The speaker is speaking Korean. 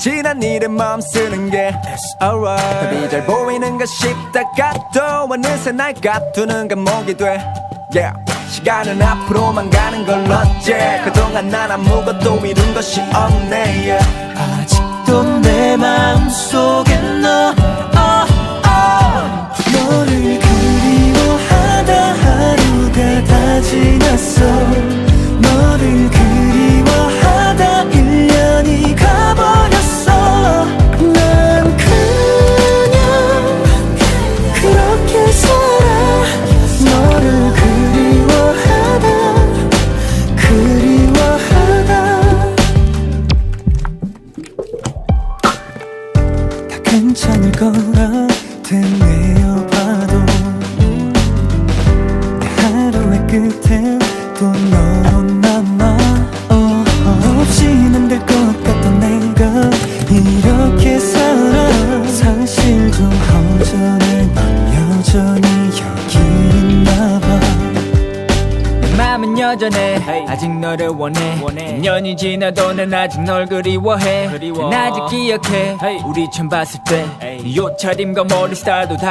지난 일에 마음 쓰는 게 It's alright. 답이 잘 보이는가 싶다가 또 어느새 날 가두는 감옥이 돼. Yeah. 시간은 앞으로만 가는 걸 어째 그동안 난 아무것도 이룬 것이 없네. Yeah. 아직도 내 마음속에 너 너를 그리워하다 하루가 다 지났어. 너를 그리워하다 1년이 가버렸어. 난 그냥 그렇게 살아. 너를 그리워하다 다 괜찮을 거라 되뇌어봐도 내 하루의 끝엔 또 너 남아. 없이는 안 될 것 같던 내가 이렇게 살아. 사실 좀 허전해. 넌 여전히 여기 있나봐. 마음은 여전해. 아직 너를 원해. 10년이 지나도 난 아직 널 그리워해. 난 아직 기억해. 우리 처음 봤을 때 네 옷차림과 머리 스타일도 다